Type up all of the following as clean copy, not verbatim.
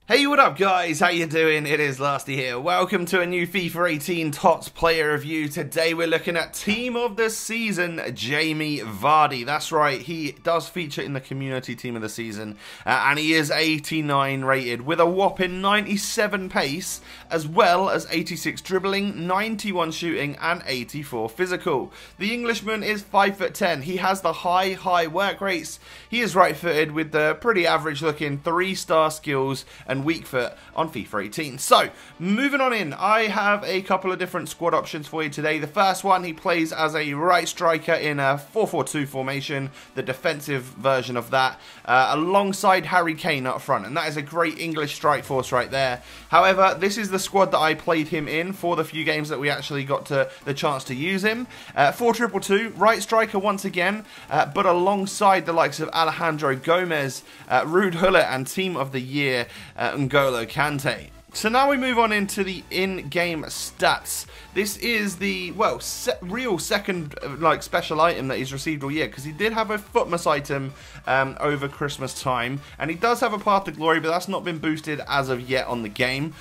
Hey, what up guys? How you doing? It is Lasty here. Welcome to a new FIFA 18 Tots player review. Today we're looking at Team of the Season, Jamie Vardy. That's right, he does feature in the community Team of the Season, and he is 89 rated with a whopping 97 pace, as well as 86 dribbling, 91 shooting, and 84 physical. The Englishman is 5'10". He has the high work rates. He is right-footed with the pretty average looking 3-star skills and weak foot on FIFA 18. So, moving on in, I have a couple of different squad options for you today. The first one, he plays as a right striker in a 4-4-2 formation, the defensive version of that, alongside Harry Kane up front, and that is a great English strike force right there. However, this is the squad that I played him in for the few games that we actually got the chance to use him. 4-2-2, right striker once again, but alongside the likes of Alejandro Gomez, Ruud Gullit, and Team of the Year, N'Golo Kante. So now we move on into the in-game stats. This is the, well, real second special item that he's received all year, because he did have a FUTWIZ item over Christmas time, and he does have a Path to Glory, but that's not been boosted as of yet on the game.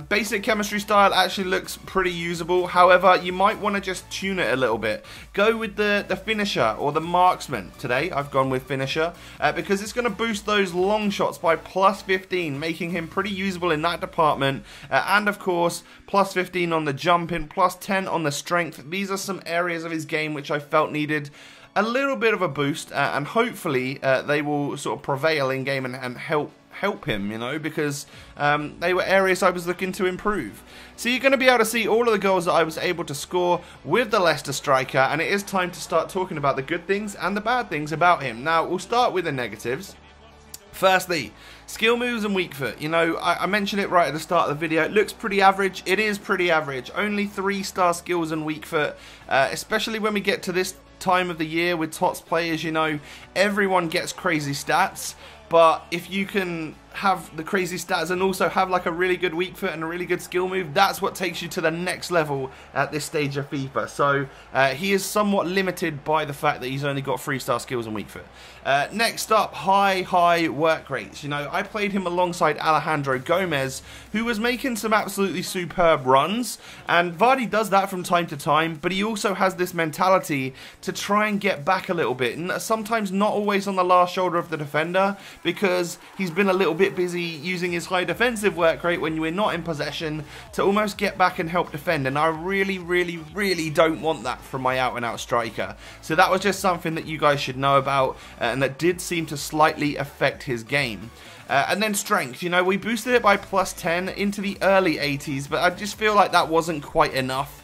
Basic chemistry style actually looks pretty usable. However, you might want to just tune it a little bit. Go with the finisher or the marksman. Today I've gone with finisher because it's going to boost those long shots by plus 15, making him pretty usable in that department. And of course, plus 15 on the jumping, plus 10 on the strength. These are some areas of his game which I felt needed a little bit of a boost, and hopefully they will sort of prevail in game and help him, you know, because they were areas I was looking to improve. So you're going to be able to see all of the goals that I was able to score with the Leicester striker, and it is time to start talking about the good things and the bad things about him. Now, we'll start with the negatives. Firstly, skill moves and weak foot. You know, I mentioned it right at the start of the video. It looks pretty average. It is pretty average. Only 3-star skills and weak foot, especially when we get to this time of the year with Tots players. You know, everyone gets crazy stats. But if you can have the crazy stats and also have like a really good weak foot and a really good skill move, that's what takes you to the next level at this stage of FIFA. So he is somewhat limited by the fact that he's only got 3-star skills and weak foot. Next up, high work rates. You know, I played him alongside Alejandro Gomez, who was making some absolutely superb runs, and Vardy does that from time to time, but he also has this mentality to try and get back a little bit, and sometimes not always on the last shoulder of the defender, because he's been a little bit busy using his high defensive work rate when you are not in possession to almost get back and help defend, and I really don't want that from my out-and-out striker. So that was just something that you guys should know about, and that did seem to slightly affect his game. And then strength, you know, we boosted it by plus 10 into the early 80s, but I just feel like that wasn't quite enough.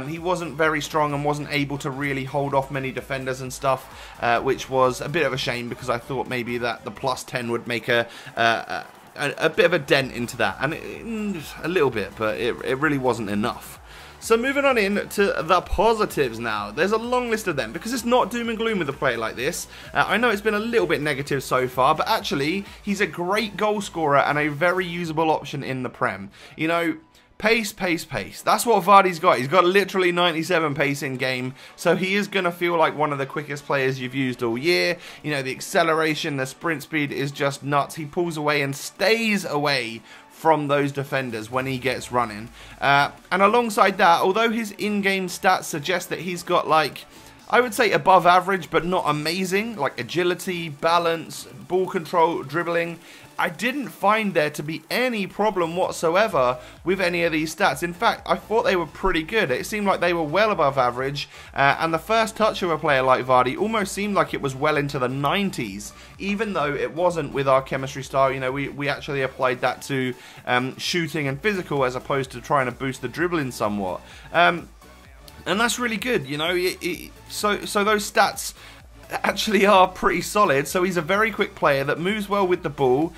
He wasn't very strong and wasn't able to really hold off many defenders and stuff, which was a bit of a shame, because I thought maybe that the plus 10 would make a bit of a dent into that, and a little bit, but it really wasn't enough. So moving on in to the positives now. There's a long list of them, because it's not doom and gloom with a player like this. I know it's been a little bit negative so far, but actually, he's a great goal scorer and a very usable option in the Prem. You know, pace. That's what Vardy's got. He's got literally 97 pace in game, so he is going to feel like one of the quickest players you've used all year. You know, the acceleration, the sprint speed is just nuts. He pulls away and stays away from those defenders when he gets running. And alongside that, although his in-game stats suggest that he's got, like, I would say above average, but not amazing, like agility, balance, ball control, dribbling, I didn't find there to be any problem whatsoever with any of these stats. In fact, I thought they were pretty good. It seemed like they were well above average, and the first touch of a player like Vardy almost seemed like it was well into the 90s, even though it wasn't with our chemistry style. You know, we actually applied that to shooting and physical as opposed to trying to boost the dribbling somewhat. And that's really good, you know. So those stats actually are pretty solid. So he's a very quick player that moves well with the ball,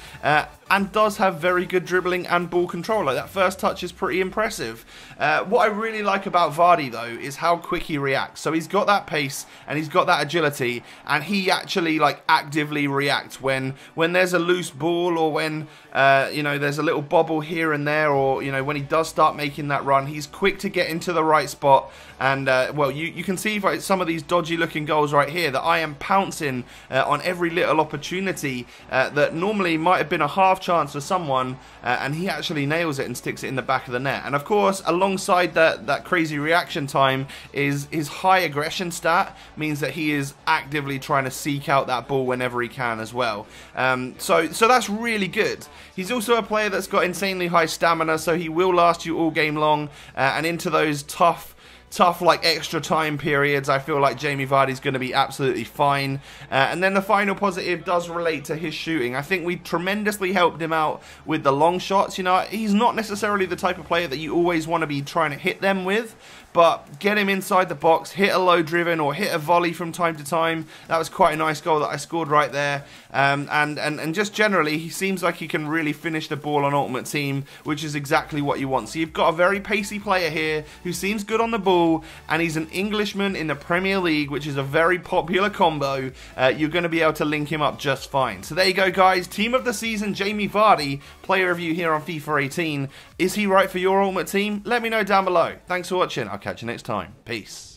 and does have very good dribbling and ball control. Like, that first touch is pretty impressive. What I really like about Vardy, though, is how quick he reacts. So he's got that pace and he's got that agility, and he actually, like, actively reacts when there's a loose ball, or when you know, there's a little bobble here and there, or, you know, when he does start making that run, he's quick to get into the right spot. And well, you can see by some of these dodgy looking goals right here that I am pouncing on every little opportunity that normally might have been a half chance for someone, and he actually nails it and sticks it in the back of the net. And of course, alongside that crazy reaction time is his high aggression stat, means that he is actively trying to seek out that ball whenever he can as well. So that's really good. He's also a player that's got insanely high stamina, so he will last you all game long, and into those tough like extra time periods, I feel like Jamie Vardy's going to be absolutely fine. And then the final positive does relate to his shooting. I think we tremendously helped him out with the long shots. You know, he's not necessarily the type of player that you always want to be trying to hit them with, but get him inside the box, hit a low driven or hit a volley from time to time. That was quite a nice goal that I scored right there. And just generally, he seems like he can really finish the ball on Ultimate Team, which is exactly what you want. So you've got a very pacey player here who seems good on the ball, and he's an Englishman in the Premier League, which is a very popular combo. You're going to be able to link him up just fine. So there you go, guys. Team of the season, Jamie Vardy, player review here on FIFA 18. Is he right for your Ultimate Team? Let me know down below. Thanks for watching. I'll catch you next time. Peace.